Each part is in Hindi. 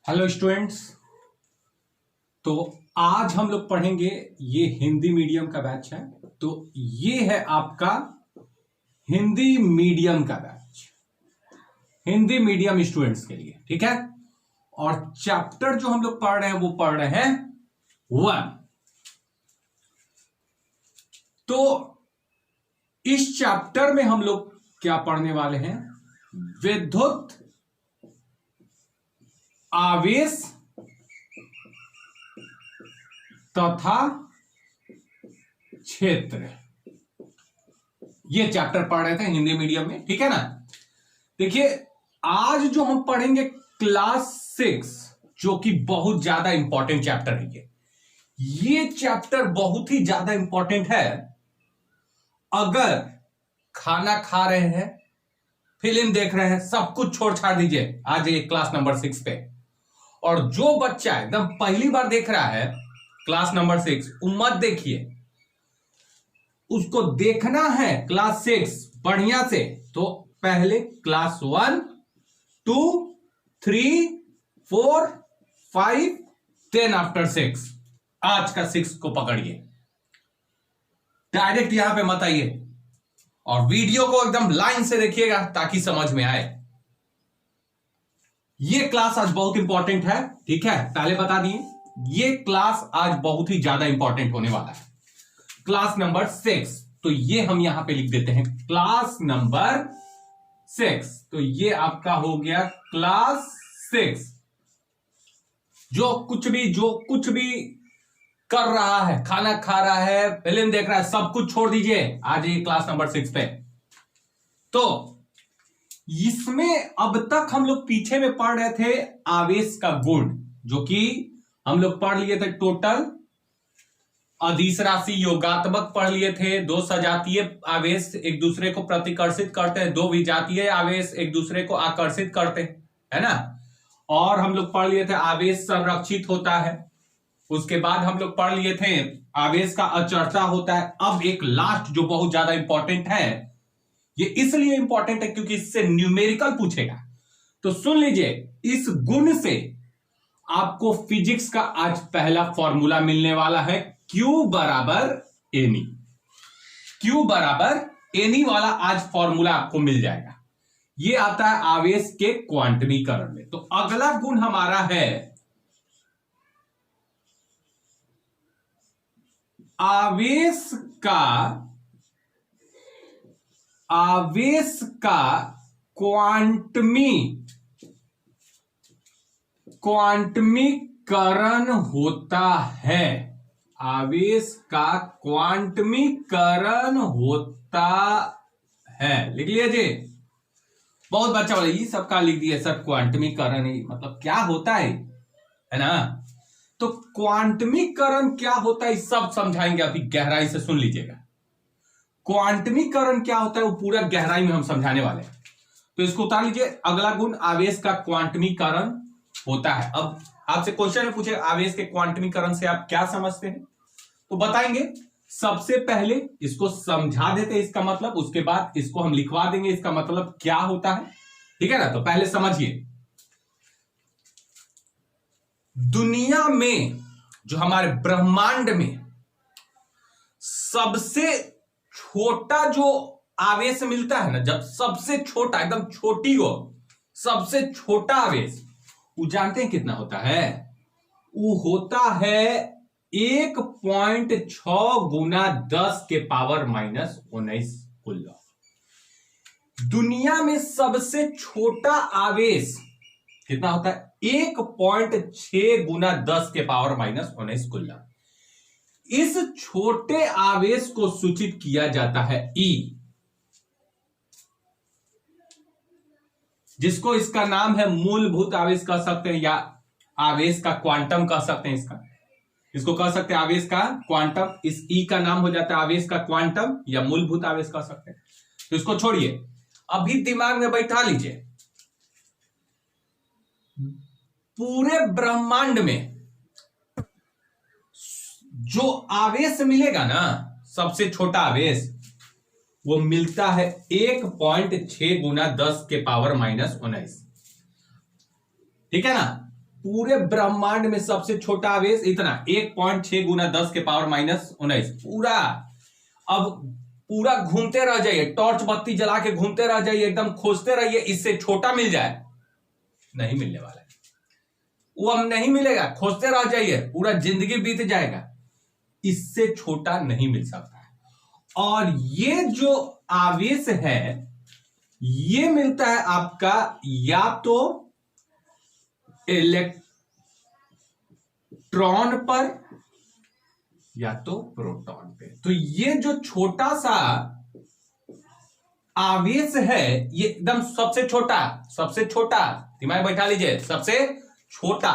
Hello students. तो आज हम लोग पढ़ेंगे, ये हिंदी मीडियम का बैच है। तो ये है आपका हिंदी मीडियम का बैच, हिंदी मीडियम स्टूडेंट्स के लिए, ठीक है। और चैप्टर जो हम लोग पढ़ रहे हैं वो पढ़ रहे हैं 1। तो इस चैप्टर में हम लोग क्या पढ़ने वाले हैं? विद्युत आवेश तथा क्षेत्र, ये चैप्टर पढ़ रहे थे हिंदी मीडियम में, ठीक है ना। देखिए आज जो हम पढ़ेंगे क्लास 6, जो कि बहुत ज्यादा इंपॉर्टेंट चैप्टर है। ये चैप्टर बहुत ही ज्यादा इंपॉर्टेंट है। अगर खाना खा रहे हैं, फिल्म देख रहे हैं, सब कुछ छोड़ छाड़ दीजिए, आ जाइए क्लास नंबर 6 पे। और जो बच्चा एकदम पहली बार देख रहा है क्लास नंबर 6, मत देखिए, उसको देखना है क्लास 6 बढ़िया से। तो पहले क्लास 1, 2, 3, 4, 5, 10 आफ्टर 6, आज का 6 को पकड़िए, डायरेक्ट यहां पे मत आइए। और वीडियो को एकदम लाइन से देखिएगा ताकि समझ में आए। ये क्लास आज बहुत इंपॉर्टेंट है, ठीक है, पहले बता दिए। ये क्लास आज बहुत ही ज्यादा इंपॉर्टेंट होने वाला है, क्लास नंबर 6। तो ये हम यहां पे लिख देते हैं क्लास नंबर 6। तो ये आपका हो गया क्लास 6। जो कुछ भी कर रहा है, खाना खा रहा है, फिल्म देख रहा है, सब कुछ छोड़ दीजिए, आ जाइए क्लास नंबर 6 पे। तो इसमें अब तक हम लोग पीछे में पढ़ रहे थे आवेश का गुण, जो कि हम लोग पढ़ लिए थे टोटल, अदिश राशि, योगात्मक पढ़ लिए थे। 2 सजातीय आवेश एक दूसरे को प्रतिकर्षित करते हैं, 2 विजातीय आवेश एक दूसरे को आकर्षित करते हैं, है ना। और हम लोग पढ़ लिए थे आवेश संरक्षित होता है। उसके बाद हम लोग पढ़ लिए थे आवेश का अचरता होता है। अब एक लास्ट जो बहुत ज्यादा इंपॉर्टेंट है, ये इसलिए इंपॉर्टेंट है क्योंकि इससे न्यूमेरिकल पूछेगा। तो सुन लीजिए, इस गुण से आपको फिजिक्स का आज पहला फॉर्मूला मिलने वाला है, Q बराबर एनी। Q बराबर एनी वाला आज फॉर्मूला आपको मिल जाएगा। ये आता है आवेश के क्वांटमीकरण में। तो अगला गुण हमारा है आवेश का क्वांटमीकरण होता है। आवेश का क्वांटमीकरण होता है, लिख लिया जी। बहुत बच्चा बोले ये सबका लिख दिया सर, क्वांटमीकरण ही मतलब क्या होता है ना। तो क्वांटमीकरण क्या होता है सब समझाएंगे, अभी गहराई से सुन लीजिएगा। क्वांटमीकरण क्या होता है वो पूरा गहराई में हम समझाने वाले हैं। तो इसको उतार लीजिए। अगला गुण आवेश का क्वांटमीकरण होता है। अब आपसे क्वेश्चन में पूछे आवेश के क्वांटमीकरण से आप क्या समझते हैं, तो बताएंगे। सबसे पहले इसको समझा देते हैं इसका मतलब, उसके बाद इसको हम लिखवा देंगे इसका मतलब क्या होता है, ठीक है ना। तो पहले समझिए, दुनिया में जो हमारे ब्रह्मांड में सबसे छोटा जो आवेश मिलता है ना, जब सबसे छोटा एकदम छोटी हो, सबसे छोटा आवेश, वो जानते हैं कितना होता है? वो होता है 1.6 गुना 10 के पावर -19 कूलम। दुनिया में सबसे छोटा आवेश कितना होता है? 1.6 गुना 10 के पावर -19 कूलम। इस छोटे आवेश को सूचित किया जाता है E, जिसको इसका नाम है मूलभूत आवेश कह सकते हैं, या आवेश का क्वांटम कह सकते हैं। इसको कह सकते हैं आवेश का क्वांटम। इस E का नाम हो जाता है आवेश का क्वांटम या मूलभूत आवेश कह सकते हैं। तो इसको छोड़िए, अभी दिमाग में बैठा लीजिए, पूरे ब्रह्मांड में जो आवेश मिलेगा ना, सबसे छोटा आवेश, वो मिलता है 1.6 गुना 10 के पावर -19, ठीक है ना। पूरे ब्रह्मांड में सबसे छोटा आवेश इतना 1.6 गुना 10 के पावर -19 पूरा। अब पूरा घूमते रह जाइए, टॉर्च बत्ती जला के घूमते रह जाइए, एकदम खोजते रहिए इससे छोटा मिल जाए, नहीं मिलने वाला है वो, अब नहीं मिलेगा। खोजते रह जाइए, पूरा जिंदगी बीत जाएगा, इससे छोटा नहीं मिल सकता है। और ये जो आवेश है ये मिलता है आपका या तो इलेक्ट्रॉन पर या तो प्रोटॉन पे। तो ये जो छोटा सा आवेश है ये एकदम सबसे छोटा दिमाग बैठा लीजिए, सबसे छोटा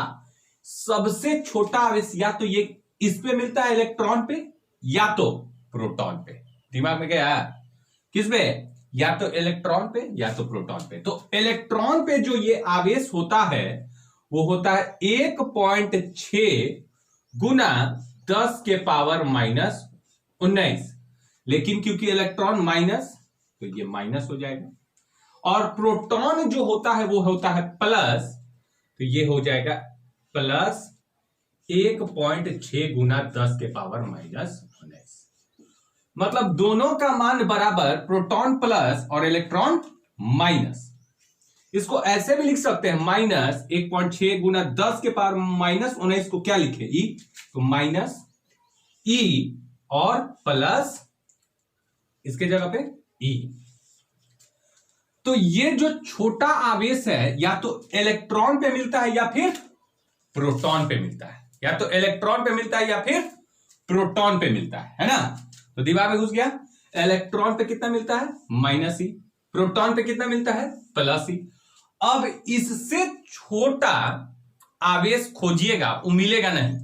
आवेश या तो ये इस पे मिलता है इलेक्ट्रॉन पे या तो प्रोटॉन पे। दिमाग में गया किस पे? या तो इलेक्ट्रॉन पे या तो प्रोटॉन पे। तो इलेक्ट्रॉन पे जो ये आवेश होता है वो होता है 1.6 गुना 10 के पावर -19, लेकिन क्योंकि इलेक्ट्रॉन माइनस तो ये माइनस हो जाएगा, और प्रोटॉन जो होता है वो होता है प्लस, तो ये हो जाएगा प्लस 1.6 गुना 10 के पावर -19। मतलब दोनों का मान बराबर, प्रोटॉन प्लस और इलेक्ट्रॉन माइनस। इसको ऐसे भी लिख सकते हैं -1.6 गुना 10 के पावर -19 को क्या लिखे? ई, तो माइनस ई और प्लस इसके जगह पे ई। तो ये जो छोटा आवेश है या तो इलेक्ट्रॉन पे मिलता है या फिर प्रोटॉन पे मिलता है, या तो इलेक्ट्रॉन पे मिलता है या फिर प्रोटॉन पे मिलता है ना। तो दिमाग में घुस गया, इलेक्ट्रॉन पे कितना मिलता है? -ई। प्रोटॉन पे कितना मिलता है? +ई। अब इससे छोटा आवेश खोजिएगा, वो मिलेगा नहीं।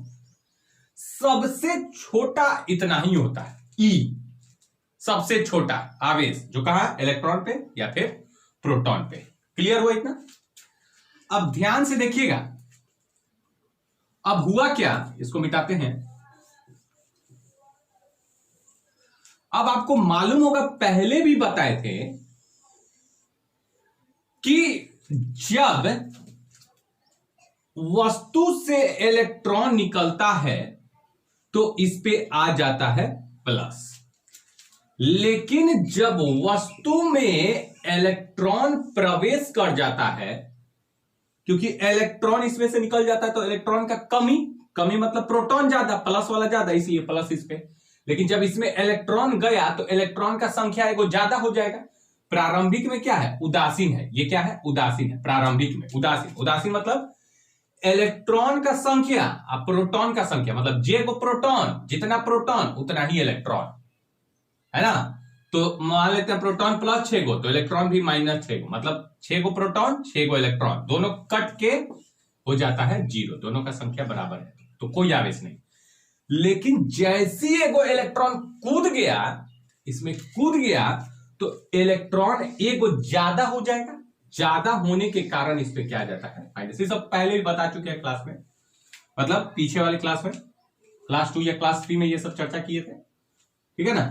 सबसे छोटा इतना ही होता है, ई। सबसे छोटा आवेश जो कहा, इलेक्ट्रॉन पे या फिर प्रोटॉन पे। क्लियर हुआ इतना? अब ध्यान से देखिएगा, अब हुआ क्या, इसको मिटाते हैं। अब आपको मालूम होगा, पहले भी बताए थे कि जब वस्तु से इलेक्ट्रॉन निकलता है तो इस पे आ जाता है प्लस, लेकिन जब वस्तु में इलेक्ट्रॉन प्रवेश कर जाता है, क्योंकि इलेक्ट्रॉन इसमें से निकल जाता है तो इलेक्ट्रॉन का कमी मतलब प्रोटॉन ज्यादा, प्लस वाला ज्यादा, इसलिए प्लस इस पे। लेकिन जब इसमें इलेक्ट्रॉन गया तो इलेक्ट्रॉन का संख्या एगो ज्यादा हो जाएगा। प्रारंभिक में क्या है? उदासीन है। ये क्या है? उदासीन है। प्रारंभिक में उदासीन मतलब इलेक्ट्रॉन का संख्या और प्रोटॉन का संख्या, मतलब जे को प्रोटॉन, जितना प्रोटॉन उतना ही इलेक्ट्रॉन, है ना। तो मान लेते हैं प्रोटॉन प्लस 6 गो, तो इलेक्ट्रॉन भी -6 गो, मतलब 6 गो प्रोटॉन 6 गो इलेक्ट्रॉन, दोनों कट के हो जाता है 0, दोनों का संख्या बराबर है, तो कोई आवेश नहीं। लेकिन जैसी एगो इलेक्ट्रॉन कूद गया, इसमें कूद गया, तो इलेक्ट्रॉन एगो ज्यादा हो जाएगा। ज्यादा होने के कारण इस पे क्या आ जाता है? माइनस। ये सब पहले भी बता चुके हैं क्लास में, मतलब पीछे वाले क्लास में, क्लास 2 या क्लास 3 में ये सब चर्चा किए थे, ठीक है ना।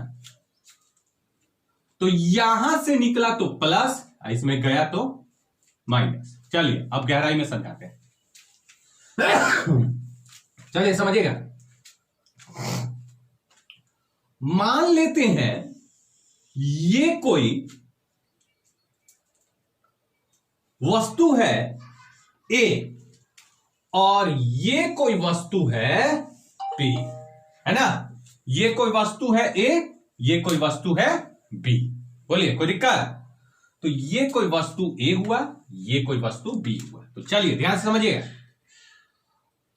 तो यहां से निकला तो प्लस, इसमें गया तो माइनस। चलिए अब गहराई में समझाते हैं। चलिए समझिएगा। मान लेते हैं ये कोई वस्तु है ए और ये कोई वस्तु है बी, है ना। ये कोई वस्तु है ए, ये कोई वस्तु है बी। बोलिए कोई दिक्कत? तो ये कोई वस्तु ए हुआ, ये कोई वस्तु बी हुआ। तो चलिए ध्यान से समझिएगा,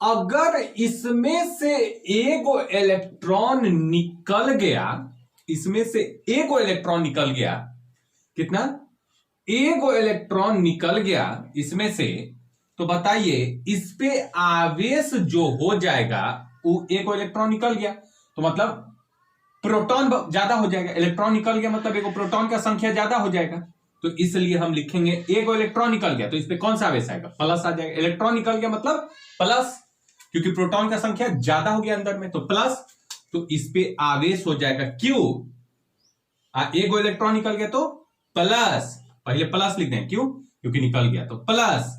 अगर इसमें से एगो इलेक्ट्रॉन निकल गया, इसमें से एगो इलेक्ट्रॉन निकल गया, कितना? एगो इलेक्ट्रॉन निकल गया इसमें से, तो बताइए इस पे आवेश जो हो जाएगा, वो एगो इलेक्ट्रॉन निकल गया तो मतलब प्रोटॉन ज्यादा हो जाएगा। इलेक्ट्रॉन निकल गया मतलब एगो प्रोटॉन का संख्या ज्यादा हो जाएगा, तो इसलिए हम लिखेंगे एगो इलेक्ट्रॉन निकल गया तो इस पे कौन सा आवेश आएगा? प्लस आ जाएगा। इलेक्ट्रॉन निकल गया मतलब प्लस, क्योंकि प्रोटॉन का संख्या ज्यादा हो गया अंदर में, तो प्लस, तो इस पे आवेश हो जाएगा क्यों? एगो इलेक्ट्रॉन निकल गया तो प्लस, पहले प्लस लिख दें, क्यों? क्योंकि निकल गया तो प्लस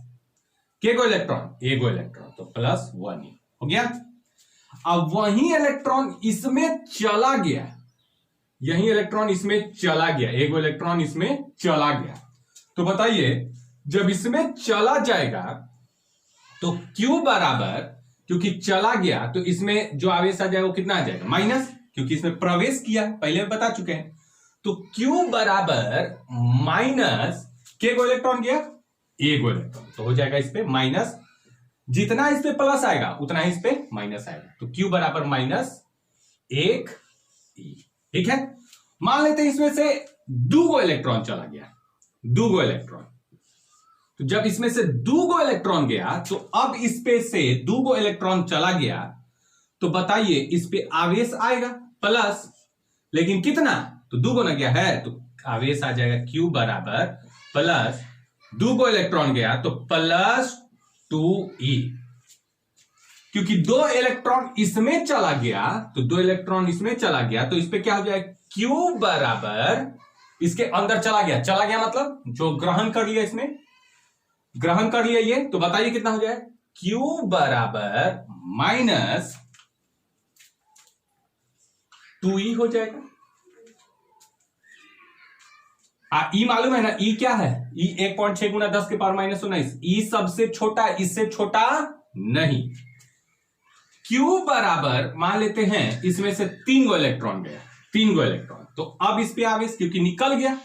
के गो इलेक्ट्रॉन, ए गो इलेक्ट्रॉन, तो +1e हो गया। अब वही इलेक्ट्रॉन इसमें चला गया, यही इलेक्ट्रॉन इसमें चला गया, एक इलेक्ट्रॉन इसमें चला गया, तो बताइए जब इसमें चला जाएगा तो Q बराबर, क्योंकि चला गया तो इसमें जो आवेश आ जाएगा वो कितना आ जाएगा, माइनस, क्योंकि इसमें प्रवेश किया, पहले हम बता चुके हैं। तो Q बराबर माइनस के गो इलेक्ट्रॉन गया, ए गो इलेक्ट्रॉन, तो हो जाएगा इस पे माइनस, जितना इस पे प्लस आएगा उतना ही इस पे माइनस आएगा, तो Q बराबर -1e। ठीक है, मान लेते हैं इसमें से 2 गो इलेक्ट्रॉन चला गया, 2 गो इलेक्ट्रॉन, तो जब इसमें से 2 गो इलेक्ट्रॉन गया तो अब इस पे से 2 गो इलेक्ट्रॉन चला गया, तो बताइए इस पे आवेश आएगा प्लस, लेकिन कितना, तो 2 गो ना गया है तो आवेश आ जाएगा Q बराबर प्लस 2 गो इलेक्ट्रॉन गया तो +2e, क्योंकि 2 इलेक्ट्रॉन इसमें चला गया, तो 2 इलेक्ट्रॉन इसमें चला गया तो इस पे क्या हो जाएगा, Q बराबर इसके अंदर चला गया, चला गया मतलब जो ग्रहण कर लिया, इसमें ग्रहण कर लिया ये, तो बताइए कितना हो जाएगा, Q बराबर -2e हो जाएगा। ई मालूम है ना, ई क्या है, ई 1.6 गुना 10 के पावर -19, ई सबसे छोटा, इससे छोटा नहीं। Q बराबर मान लेते हैं इसमें से 3 गो इलेक्ट्रॉन गया, 3 गो इलेक्ट्रॉन, तो अब इस पे आवेश क्योंकि निकल गया,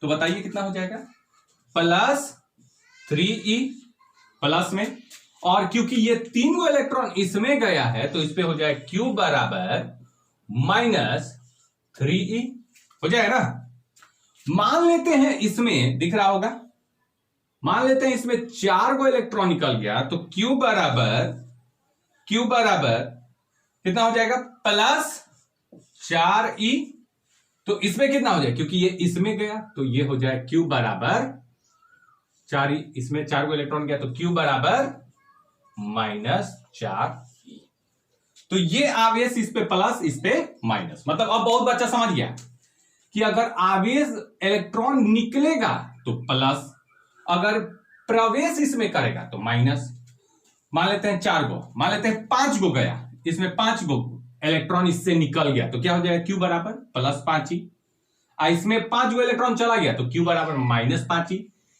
तो बताइए कितना हो जाएगा, +3e प्लस में, और क्योंकि ये 3 गो इलेक्ट्रॉन इसमें गया है तो इस पे हो जाएगा Q बराबर -3e हो जाएगा ना। मान लेते हैं इसमें दिख रहा होगा, मान लेते हैं इसमें 4 गो इलेक्ट्रॉन निकल गया तो Q बराबर कितना हो जाएगा, +4e, तो इसमें कितना हो जाएगा, क्योंकि ये इसमें गया तो ये हो जाएगा Q बराबर 4e, इसमें 4 गो इलेक्ट्रॉन गया तो Q बराबर -4e। तो ये आवेश इस पे प्लस, इस पे माइनस, मतलब अब बहुत बच्चा समझ गया कि अगर आवेश इलेक्ट्रॉन निकलेगा तो प्लस, अगर प्रवेश इसमें करेगा तो माइनस। मान लेते हैं 4 गो, मान लेते हैं 5 गो गया, इसमें 5 गो इलेक्ट्रॉन इससे निकल गया तो क्या हो जाएगा, Q बराबर +5e। इसमें 5 गो इलेक्ट्रॉन चला गया तो Q बराबर -5e।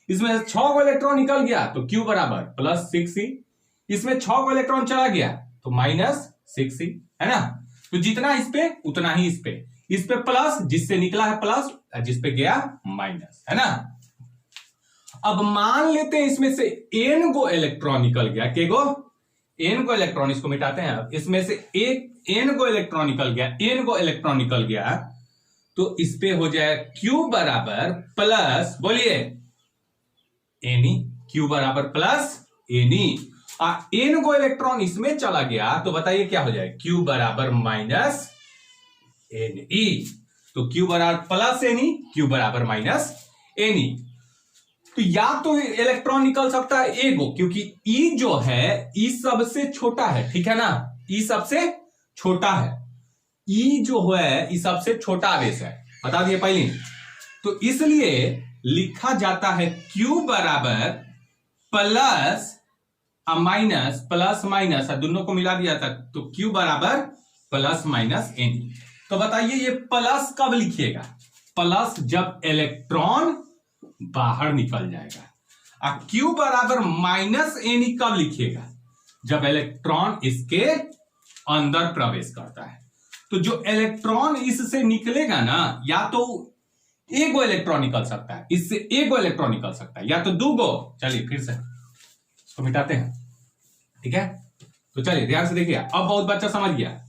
इसमें 6 गो इलेक्ट्रॉन निकल गया तो Q बराबर +6e। इसमें 6 गो इलेक्ट्रॉन चला गया तो -6e, है ना। तो जितना इस पे उतना ही इस पे प्लस, जिससे निकला है प्लस, जिस पे गया माइनस, है ना। अब मान लेते हैं इसमें से n गो इलेक्ट्रॉन निकल गया, के गो, n गो इलेक्ट्रॉन, इसको मिटाते हैं, अब इसमें से एक n गो इलेक्ट्रॉन निकल गया, n गो इलेक्ट्रॉन निकल गया तो इस पे हो जाएगा Q बराबर प्लस, बोलिए Ne, Q बराबर प्लस Ne, n गो इलेक्ट्रॉन इसमें चला गया तो बताइए क्या हो जाएगा, Q बराबर -Ne, तो Q बराबर +Ne, Q बराबर -Ne। तो या तो इलेक्ट्रॉन निकल सकता है ए गो, क्योंकि E जो है, E सबसे छोटा है, ठीक है ना, E सबसे छोटा है, E जो है E सबसे छोटा आवेश है, बता दिए पहले, तो इसलिए लिखा जाता है Q बराबर प्लस माइनस, प्लस माइनस दोनों को मिला दिया था तो Q बराबर +Ne। तो बताइए ये प्लस कब लिखिएगा, प्लस जब इलेक्ट्रॉन बाहर निकल जाएगा। Q बराबर -Ne कब लिखिएगा, जब इलेक्ट्रॉन इसके अंदर प्रवेश करता है। तो जो इलेक्ट्रॉन इससे निकलेगा ना, या तो एक गो इलेक्ट्रॉन निकल सकता है, इससे एक गो इलेक्ट्रॉन निकल सकता है, या तो 2 गो। चलिए फिर से इसको मिटाते हैं, ठीक है। तो चलिए ध्यान से देखिए, अब बहुत बच्चा समझ गया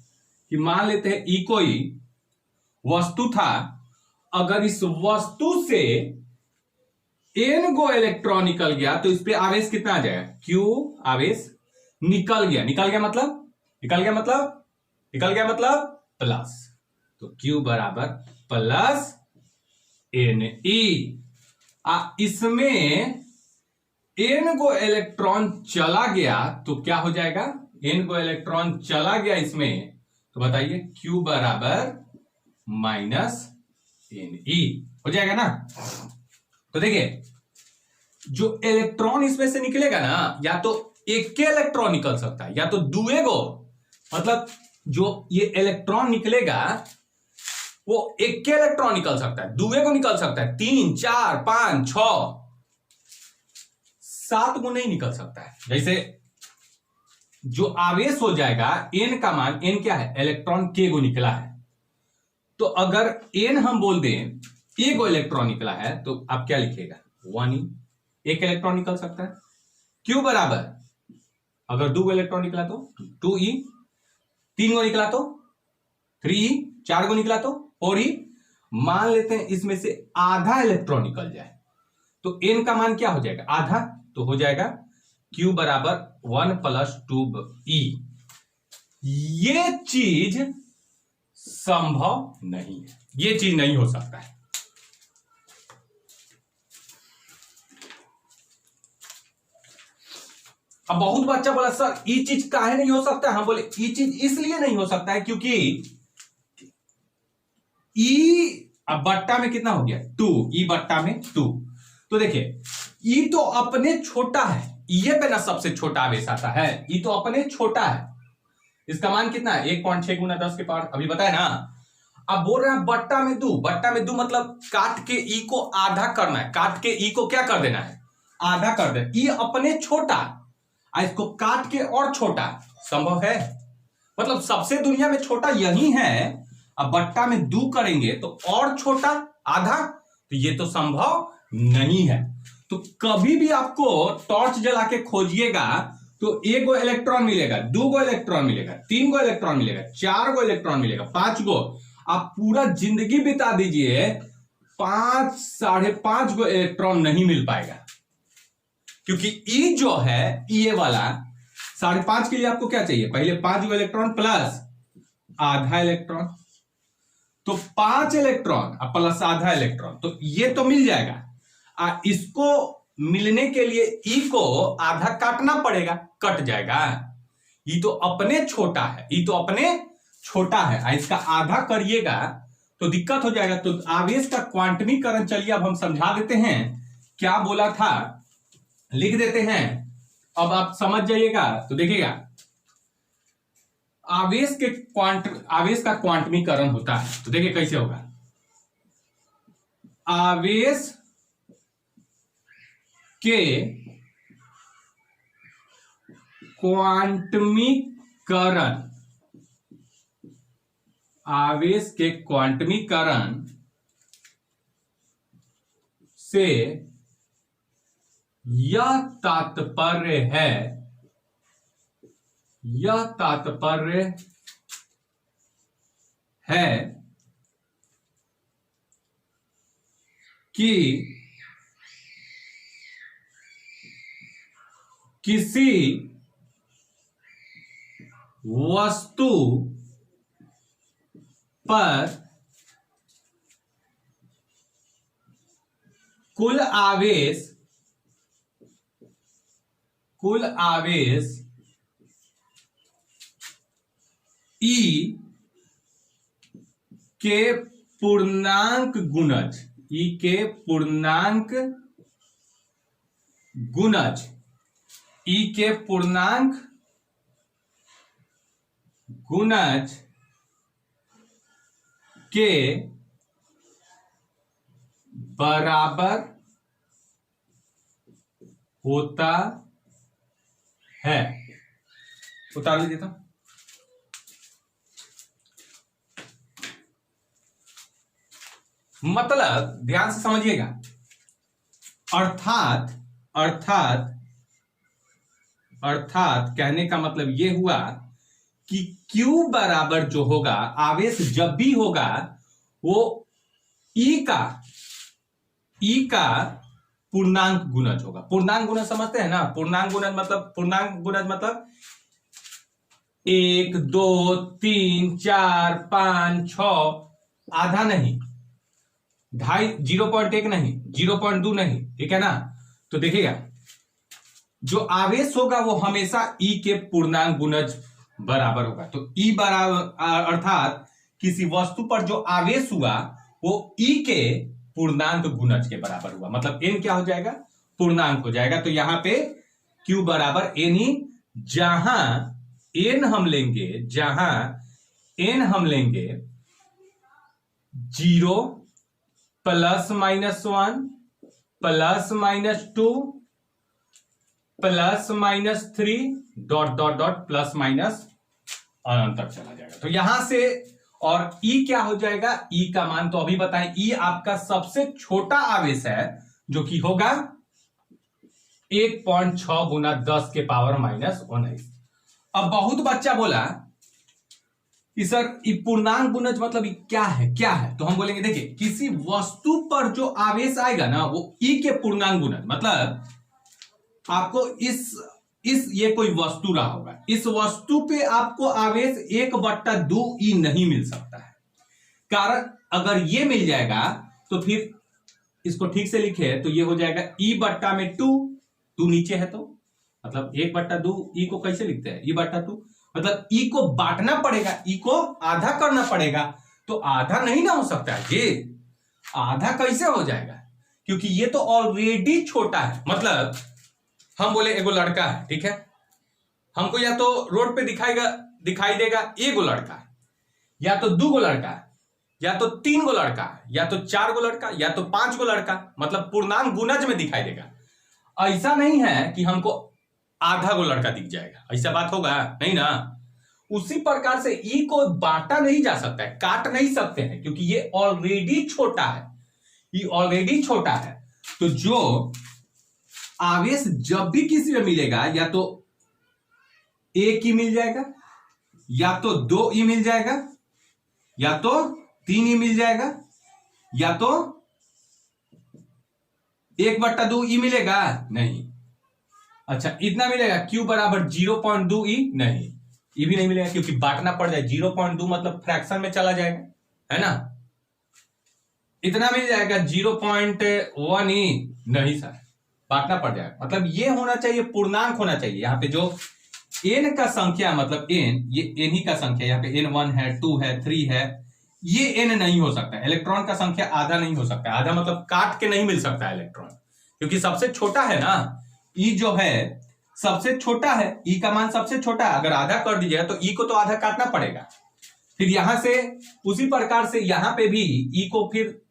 कि मान लेते हैं E कोई वस्तु था, अगर इस वस्तु से n गो इलेक्ट्रॉन निकल गया तो इस पे आवेश कितना आ जाएगा, Q आवेश निकल गया, निकल गया मतलब प्लस, तो Q बराबर +Ne। इसमें n गो इलेक्ट्रॉन चला गया तो क्या हो जाएगा, n गो इलेक्ट्रॉन चला गया इसमें तो बताइए Q बराबर -Ne हो जाएगा ना। तो देखिए जो इलेक्ट्रॉन इसमें से निकलेगा ना, या तो एक के इलेक्ट्रॉन निकल सकता है या तो दुएगो, मतलब जो ये इलेक्ट्रॉन निकलेगा वो एक के इलेक्ट्रॉन निकल सकता है, दुएगो निकल सकता है, 3 4 5 6 7 गो नहीं निकल सकता है। जैसे जो आवेश हो जाएगा n का मान, n क्या है, इलेक्ट्रॉन k गो निकला है, तो अगर n हम बोल दें a गो इलेक्ट्रॉन निकला है तो आप क्या लिखेगा, 1e, एक इलेक्ट्रॉन निकल सकता है। क्यों बराबर, अगर 2 गो इलेक्ट्रॉन निकला तो 2e, 3 गो निकला तो 3e, 4 गो निकला तो 4e। मान लेते हैं इसमें से आधा इलेक्ट्रॉन निकल जाए तो n का मान क्या हो जाएगा, आधा, तो हो जाएगा Q बराबर 1 + 2e। ये चीज संभव नहीं है, ये चीज नहीं हो सकता है। अब बहुत बच्चा बोला सर ये चीज काहे नहीं हो सकता, हम बोले ये चीज इसलिए नहीं हो सकता है क्योंकि ई अब बट्टा में कितना हो गया, 2, ई बट्टा में 2। तो देखिए ई तो अपने छोटा है, ये पे ना सबसे छोटा आवेश आता है, ई तो अपने छोटा है, इसका मान कितना है 1.6 × 10 के पावर, अभी बताया ना। अब बोल रहे हैं बट्टा में 2, बट्टा में 2 मतलब काट के ई को आधा करना है, काट के ई को क्या कर देना है, आधा कर देना। ई अपने छोटा, इसको काट के और छोटा, संभव है, मतलब सबसे दुनिया में छोटा यही है। अब बट्टा में 2 करेंगे तो और छोटा आधा, तो ये तो संभव नहीं है। तो कभी भी आपको टॉर्च जला के खोजिएगा तो 1 गो इलेक्ट्रॉन मिलेगा, 2 गो इलेक्ट्रॉन मिलेगा, 3 गो इलेक्ट्रॉन मिलेगा, 4 गो इलेक्ट्रॉन मिलेगा, 5 गो। आप पूरा जिंदगी बिता दीजिए 5 साढ़े 5 गो इलेक्ट्रॉन नहीं मिल पाएगा, क्योंकि ई जो है ये वाला 5.5 के लिए आपको क्या चाहिए, पहले 5 गो इलेक्ट्रॉन प्लस आधा इलेक्ट्रॉन, तो 5 इलेक्ट्रॉन प्लस आधा इलेक्ट्रॉन, तो ये तो मिल जाएगा। इसको मिलने के लिए ई को आधा काटना पड़ेगा, कट जाएगा। ई तो अपने छोटा है, ई तो अपने छोटा है, इसका आधा करिएगा तो दिक्कत हो जाएगा। तो आवेश का क्वांटमीकरण चलिए अब हम समझा देते हैं, क्या बोला था लिख देते हैं, अब आप समझ जाइएगा। तो देखिएगा आवेश का क्वांटमीकरण होता है, तो देखिए कैसे होगा। आवेश के क्वांटमीकरण, आवेश के क्वांटमीकरण से यह तात्पर्य है कि किसी वस्तु पर कुल आवेश ई के पूर्णांक गुणज, ई के पूर्णांक गुणज, ई के पूर्णांक गुणज के बराबर होता है। उतार लीजिए तो मतलब ध्यान से समझिएगा, अर्थात कहने का मतलब यह हुआ कि Q बराबर जो होगा, आवेश जब भी होगा वो E का पूर्णांक गुणज होगा। पूर्णांक गुणज समझते हैं ना, पूर्णांक गुणज मतलब 1 2 3 4 5 6, आधा नहीं, 2.5, 0.1 नहीं, 0.2 नहीं, ठीक है ना। तो देखिएगा जो आवेश होगा वो हमेशा E के पूर्णांक गुणज बराबर होगा। तो E बराबर अर्थात किसी वस्तु पर जो आवेश हुआ वो E के पूर्णांक गुणज के बराबर हुआ, मतलब N क्या हो जाएगा, पूर्णांक हो जाएगा। तो यहां पे Q बराबर एन ई, जहां n हम लेंगे 0 +-1 +-2 +-3 डॉट डॉट डॉट प्लस-माइनस अनंत तक चला जाएगा। तो यहां से और E क्या हो जाएगा, E का मान तो अभी बताएं, E आपका सबसे छोटा आवेश है जो कि होगा 1.6 गुना 10 के पावर -19। अब बहुत बच्चा बोला कि सर ये पूर्णांक गुणज मतलब ये क्या है, तो हम बोलेंगे देखिए किसी वस्तु पर जो आवेश आएगा ना वो E के पूर्णांक गुणज, मतलब आपको इस ये कोई वस्तु रहा होगा, इस वस्तु पे आपको आवेश 1/2 E नहीं मिल सकता है। कारण अगर ये मिल जाएगा तो फिर इसको ठीक से लिखे तो ये हो जाएगा E/2 नीचे है तो मतलब 1/2 E को कैसे लिखते हैं, E/2 मतलब E को बांटना पड़ेगा, E को आधा करना पड़ेगा। तो आधा नहीं ना हो सकता है, ये आधा कैसे हो जाएगा, क्योंकि ये तो ऑलरेडी छोटा है। मतलब हम बोले एगो लड़का है, ठीक है, हमको या तो रोड पे दिखाई देगा एगो लड़का है, या तो 2 गो लड़का है, या तो 3 गो लड़का है, या तो 4 गो लड़का, या तो 5 गो लड़का, मतलब पूर्णांक गुणज में दिखाई देगा। ऐसा नहीं है कि हमको आधा गो लड़का दिख जाएगा, ऐसा बात होगा नहीं ना। उसी प्रकार से E को बांटा नहीं जा सकता है, काट नहीं सकते हैं, क्योंकि ये ऑलरेडी छोटा है, ये ऑलरेडी छोटा है। तो जो आवेश जब भी किसी में मिलेगा या तो 1 E मिल जाएगा, या तो 2 E मिल जाएगा, या तो 3 E मिल जाएगा, या तो 1/2 E मिलेगा नहीं। अच्छा इतना मिलेगा Q बराबर 0.2 E नहीं, ये भी नहीं मिलेगा क्योंकि बांटना पड़ जाए, 0.2 मतलब फ्रैक्शन में चला जाएगा, है ना। इतना मिल जाएगा 0.1 E नहीं सर, बांटना पड़ जाएगा। मतलब ये होना चाहिए, पूर्णांक होना चाहिए। यहाँ पे जो n का संख्या मतलब n, ये n ही का संख्या, यहाँ पे n1 है, 2 है, 3 है, ये n नहीं हो सकता। इलेक्ट्रॉन का संख्या आधा नहीं हो सकता, आधा मतलब काट के नहीं मिल सकता इलेक्ट्रॉन, क्योंकि सबसे छोटा है ना E जो है सबसे छोटा है, E का मान सबसे छोटा है। अगर आधा कर दीजिएगा तो E को तो आधा काटना पड़ेगा, फिर यहां से उसी प्रकार से यहां पे भी E को फिर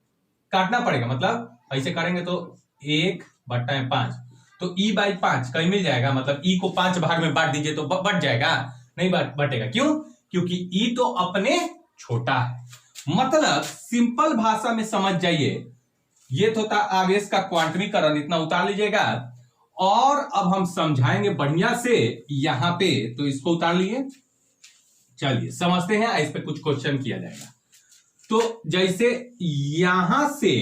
काटना पड़ेगा। मतलब ऐसे करेंगे तो 1/5 तो E/5 कहीं मिल जाएगा, मतलब E को 5 भाग में बांट दीजिए तो बढ़ जाएगा, नहीं बटेगा। क्यों? क्योंकि E तो अपने छोटा है। मतलब सिंपल भाषा में समझ जाइए, ये तो था आवेश का क्वांटमीकरण, इतना उतार लीजिएगा। और अब हम समझाएंगे बढ़िया से यहां पे, तो इसको उतार लिए। चलिए समझते हैं, इस पे कुछ क्वेश्चन किया जाएगा। तो जैसे यहां से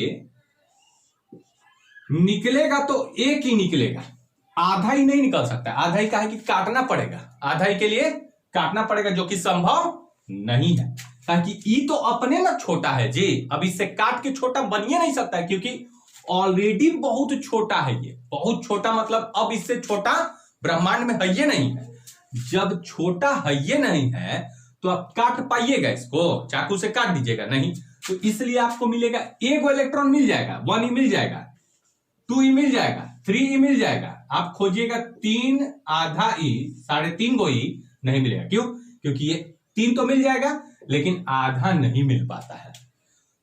निकलेगा तो 1 ही निकलेगा, आधा ही नहीं निकल सकता। आधा ही का है कि काटना पड़ेगा, आधा ही के लिए काटना पड़ेगा, जो कि संभव नहीं है, ताकि E तो अपने ना छोटा है जी, अब इससे काट के छोटा बन ही नहीं सकता है, क्योंकि ऑलरेडी बहुत छोटा है। ये बहुत छोटा मतलब अब इससे छोटा ब्रह्मांड में है ये नहीं है। जब छोटा है ये नहीं है तो आप काट पाइएगा, इसको चाकू से काट दीजिएगा नहीं। तो इसलिए आपको मिलेगा 1 इलेक्ट्रॉन मिल जाएगा, 1 E मिल जाएगा, 2 E मिल जाएगा, 3 E मिल जाएगा। आप खोजिएगा 3 आधा E, 3.5 गो E नहीं मिलेगा। क्यों? क्योंकि ये 3 तो मिल जाएगा लेकिन आधा नहीं मिल पाता है।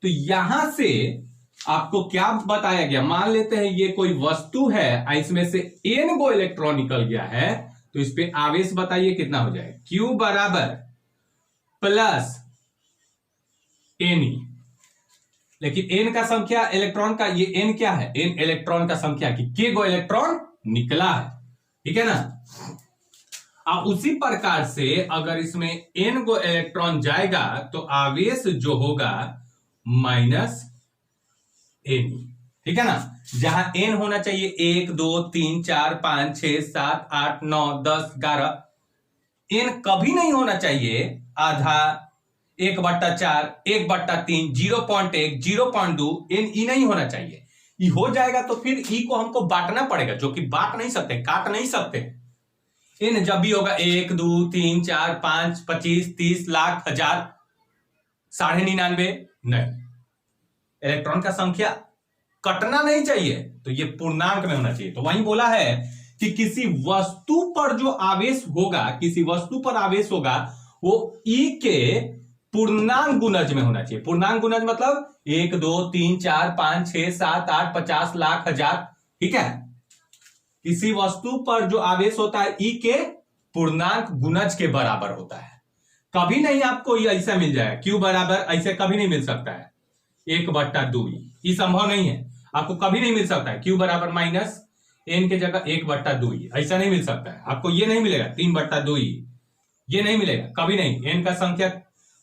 तो यहां से आपको क्या बताया गया, मान लेते हैं ये कोई वस्तु है, इसमें से n गो इलेक्ट्रॉन निकल गया है, तो इस पे आवेश बताइए कितना हो जाएगा। Q बराबर +NE, लेकिन n का संख्या इलेक्ट्रॉन का, ये n क्या है, n इलेक्ट्रॉन का संख्या कि k गो इलेक्ट्रॉन निकला है, ठीक है ना। अब उसी प्रकार से अगर इसमें n गो इलेक्ट्रॉन जाएगा तो आवेश जो होगा -NE, ठीक है ना। जहां n होना चाहिए 1 2 3 4 5 6 7 8 9 10 11, n कभी नहीं होना चाहिए आधा, 1/4 1/3 0.1 0.2, n E नहीं होना चाहिए। E हो जाएगा तो फिर E को हमको बांटना पड़ेगा, जो कि बांट नहीं सकते, काट नहीं सकते। n जब भी होगा 1 2 3 4 5 25 30 लाख 1000 99.5 नहीं, इलेक्ट्रॉन का संख्या कटना नहीं चाहिए, तो ये पूर्णांक में होना चाहिए। तो वहीं बोला है कि किसी वस्तु पर जो आवेश होगा, किसी वस्तु पर आवेश होगा, वो ई के पूर्णांक गुणज में होना चाहिए। पूर्णांक गुणज मतलब 1 2 3 4 5 6 7 8 50 लाख हजार, ठीक है। किसी वस्तु पर जो आवेश होता है ई के पूर्णांक गुणज के बराबर होता है। कभी नहीं आपको ये ऐसा मिल जाए क्यू बराबर, ऐसे कभी नहीं मिल सकता है 1/2, ये संभव नहीं है, आपको कभी नहीं मिल सकता है। क्यू बराबर माइनस एन के जगह 1/2, ऐसा नहीं मिल सकता है आपको, ये नहीं मिलेगा 3/2, ये नहीं मिलेगा कभी नहीं। एन का संख्या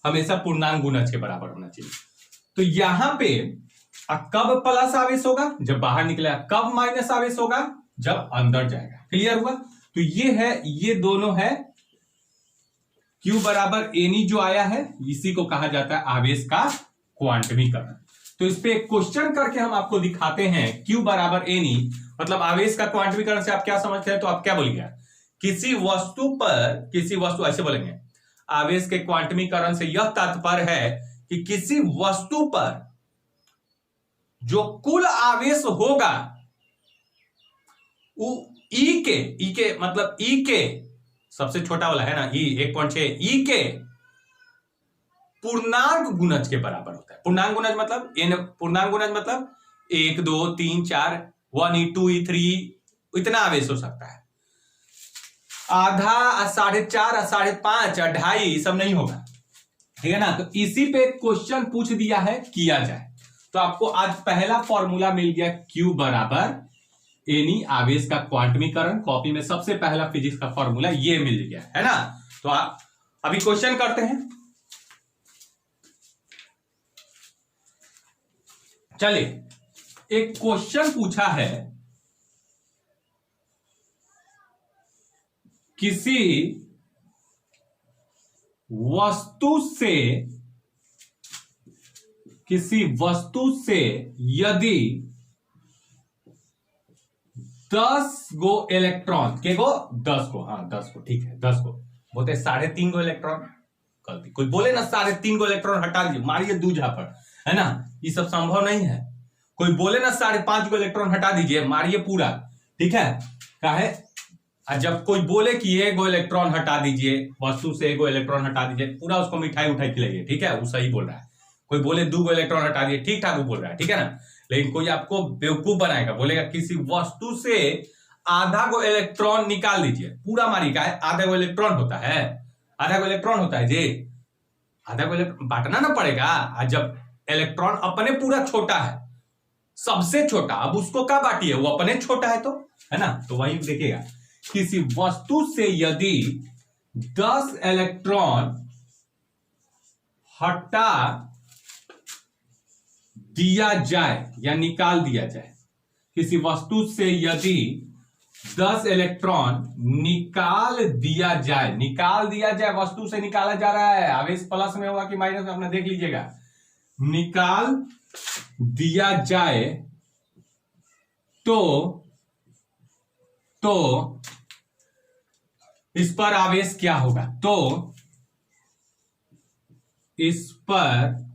हमेशा पूर्णांक गुणज के बराबर होना चाहिए। तो यहां पे कब प्लस आवेश होगा, जब बाहर निकलेगा। कब माइनस आवेश होगा, जब अंदर जाएगा। क्लियर हुआ। तो ये है, ये दोनों है Q बराबर एनी जो आया है, इसी को कहा जाता है आवेश का क्वांटमीकरण। तो इस पे एक क्वेश्चन करके हम आपको दिखाते हैं। Q बराबर एनी मतलब आवेश का क्वांटमीकरण से आप क्या समझते हैं, तो आप क्या बोलिएगा, किसी वस्तु पर, किसी वस्तु, ऐसे बोलेंगे, आवेश के क्वांटमीकरण से यह तात्पर्य है कि किसी वस्तु पर जो कुल आवेश होगा वो ई के मतलब ई के सबसे छोटा वाला है ना, ई 1.6, ई के पूर्णांक गुणज के बराबर होता है। पूर्णांक गुणज मतलब एन, पूर्णांक गुणज मतलब 1 2 3 4 1 E 2 E 3 इतना आवेश हो सकता है। आधा, 4.5, 5.5, 2.5 सब नहीं होगा, ठीक है ना। तो इसी पे क्वेश्चन पूछ दिया है, किया जाए। तो आपको आज पहला फॉर्मूला मिल गया, Q बराबर एनी आवेश का क्वांटमीकरण। कॉपी में सबसे पहला फिजिक्स का फॉर्मूला ये मिल गया है ना। तो आप अभी क्वेश्चन करते हैं। चलिए, एक क्वेश्चन पूछा है, किसी वस्तु से यदि 10 गो इलेक्ट्रॉन, के गो 10 को, हाँ 10 को, ठीक है 10 को, बोलते 3.5 गो इलेक्ट्रॉन, गलती, कोई बोले ना 3.5 गो इलेक्ट्रॉन हटा दीजिए, मारिए दूजा पर, है ना, ये सब संभव नहीं है। कोई बोले ना 5.5 गो इलेक्ट्रॉन हटा दीजिए, मारिए पूरा, ठीक है। काहे, जब कोई बोले कि 1 गो इलेक्ट्रॉन हटा दीजिए, वस्तु से 1 गो इलेक्ट्रॉन हटा दीजिए, पूरा उसको मिठाई उठाई खिलाइए, ठीक है, वो सही बोल रहा है। कोई बोले 2 गो इलेक्ट्रॉन हटा दिए, ठीक ठाक वो बोल रहा है, ठीक है ना। लेकिन कोई आपको बेवकूफ बनाएगा, बोलेगा किसी वस्तु से आधा गो इलेक्ट्रॉन निकाल दीजिए, पूरा मारिएगा, आधा गो इलेक्ट्रॉन होता है, आधा गो इलेक्ट्रॉन होता है जी, आधा गो इलेक्ट्रॉन बांटना ना पड़ेगा। जब इलेक्ट्रॉन अपने पूरा छोटा है, सबसे छोटा, अब उसको क्या बांटिए, वो अपने छोटा है, तो है ना। तो वही देखिएगा, किसी वस्तु से यदि 10 इलेक्ट्रॉन हटा दिया जाए या निकाल दिया जाए, किसी वस्तु से यदि 10 इलेक्ट्रॉन निकाल दिया जाए, निकाल दिया जाए, वस्तु से निकाला जा रहा है, आवेश प्लस में होगा कि माइनस में, अपना देख लीजिएगा, निकाल दिया जाए तो इस पर आवेश क्या होगा, तो इस पर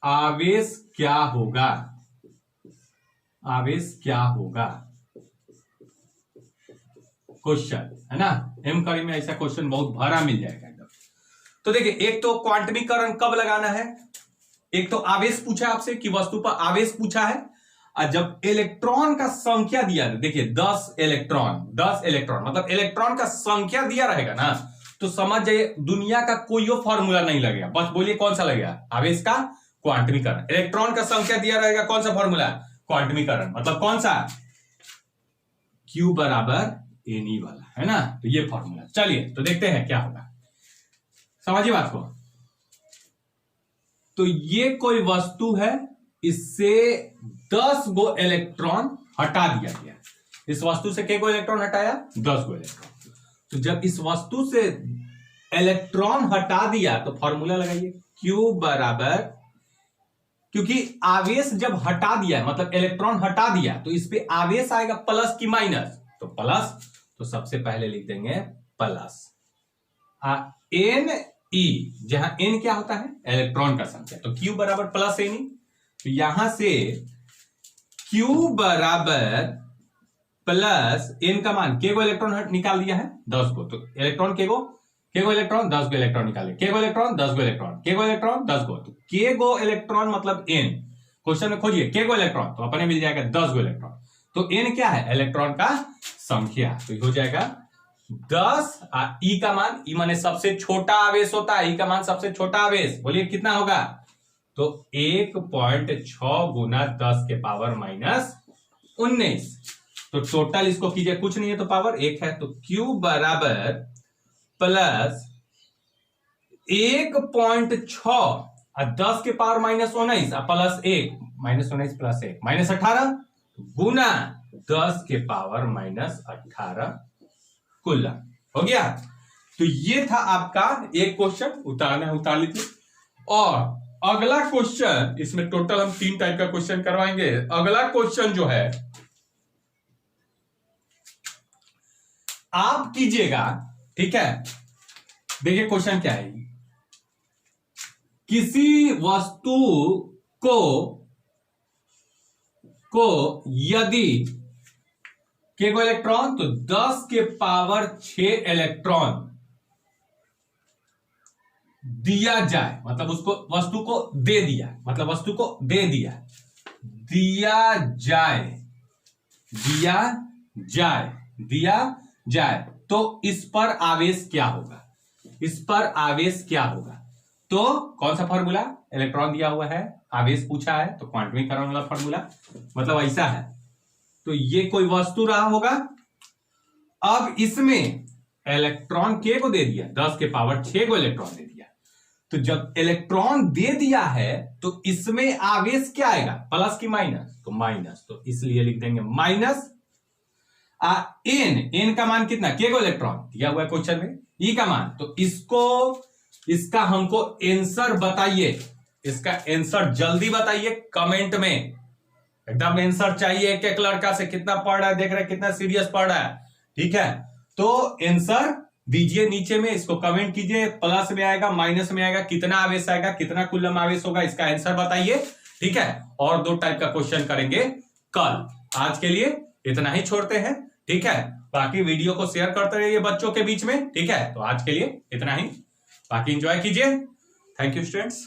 आवेश क्या होगा, आवेश क्या होगा, क्वेश्चन है ना। एमकरी में ऐसा क्वेश्चन बहुत भरा मिल जाएगा एकदम। तो देखिए, एक तो क्वांटमीकरण कब लगाना है, एक तो आवेश पूछा आपसे कि वस्तु पर आवेश पूछा है, और जब इलेक्ट्रॉन का संख्या दिया, देखिए 10 इलेक्ट्रॉन मतलब इलेक्ट्रॉन का संख्या दिया रहेगा ना, तो समझ जाइए दुनिया का कोई फॉर्मूला नहीं लगेगा, बस बोलिए कौन सा लगेगा, आवेश का क्वांटमीकरण। इलेक्ट्रॉन का संख्या दिया रहेगा, कौन सा फॉर्मूला, क्वांटमीकरण, मतलब कौन सा, Q बराबर एनी वाला, है ना। तो ये फॉर्मूला, चलिए तो देखते हैं क्या होगा, समझिए बात को। तो ये कोई वस्तु है, इससे 10 गो इलेक्ट्रॉन हटा दिया गया, इस वस्तु से के गो इलेक्ट्रॉन हटाया, 10 गो इलेक्ट्रॉन। तो जब इस वस्तु से इलेक्ट्रॉन हटा दिया तो फॉर्मूला लगाइए, Q बराबर, क्योंकि आवेश जब हटा दिया है मतलब इलेक्ट्रॉन हटा दिया, तो इस पे आवेश आएगा प्लस की माइनस, तो प्लस, तो सबसे पहले लिख देंगे प्लस एन ई, जहां एन क्या होता है, इलेक्ट्रॉन का संख्या, तो Q बराबर प्लस एनी, तो यहां से Q बराबर प्लस n का मान, के गो इलेक्ट्रॉन निकाल दिया है 10 को, तो इलेक्ट्रॉन के गो इलेक्ट्रॉन 10 गो इलेक्ट्रॉन निकाले, के गो इलेक्ट्रॉन 10 गो इलेक्ट्रॉन, के गो इलेक्ट्रॉन 10 गो, तो के गो इलेक्ट्रॉन मतलब n, क्वेश्चन में खोजिए के गो इलेक्ट्रॉन, तो अपने मिल जाएगा 10 गो इलेक्ट्रॉन, तो n क्या है, इलेक्ट्रॉन का संख्या, तो हो जाएगा 10। ई का मान, ई माने सबसे छोटा आवेश होता है, ई का मान सबसे छोटा आवेश, बोलिए कितना होगा, तो 1.6 गुना 10 के पावर माइनस 19, तो टोटल इसको कीजिए, कुछ नहीं है तो पावर 1 है, तो Q बराबर प्लस 1.6 और 10 के power minus 19 plus 1, minus 19 plus 1 minus 18 गुना 10 के पावर माइनस 18 कूलम, हो गया। तो ये था आपका एक क्वेश्चन, उतारना है उतार लीजिए। और अगला क्वेश्चन, इसमें टोटल हम 3 टाइप का क्वेश्चन करवाएंगे। अगला क्वेश्चन जो है आप कीजिएगा, ठीक है, देखिए क्वेश्चन क्या है, किसी वस्तु को यदि के गो इलेक्ट्रॉन, तो 10 के पावर 6 इलेक्ट्रॉन दिया जाए, मतलब उसको वस्तु को दे दिया, मतलब वस्तु को दे दिया, दिया जाए, तो इस पर आवेश क्या होगा, इस पर आवेश क्या होगा, तो कौन सा फॉर्मूला, इलेक्ट्रॉन दिया हुआ है, आवेश पूछा है, तो क्वांटमीकरण वाला फॉर्मूला, मतलब ऐसा है, तो ये कोई वस्तु रहा होगा, अब इसमें इलेक्ट्रॉन के को दे दिया, 10 के पावर 6 को इलेक्ट्रॉन दे दिया, तो जब इलेक्ट्रॉन दे दिया है तो इसमें आवेश क्या आएगा, प्लस की माइनस, तो माइनस, तो इसलिए लिख देंगे माइनस एन का मान कितना, के को इलेक्ट्रॉन दिया हुआ है क्वेश्चन में, ई का मान, तो इसका हमको आंसर बताइए, इसका आंसर जल्दी बताइए कमेंट में, एकदम आंसर चाहिए, एक लड़का से कितना पढ़ रहा है, देख रहे हैं कितना सीरियस पढ़ रहा है, ठीक है, तो आंसर दीजिए नीचे में, इसको कमेंट कीजिए, प्लस में आएगा माइनस में आएगा, कितना आवेश आएगा, कितना कूलम आवेश होगा, इसका आंसर बताइए, ठीक है। और 2 टाइप का क्वेश्चन करेंगे कल। आज के लिए इतना ही छोड़ते हैं, ठीक है, बाकी वीडियो को शेयर करते रहिए बच्चों के बीच में, ठीक है, तो आज के लिए इतना ही, बाकी एंजॉय कीजिए। Thank you students.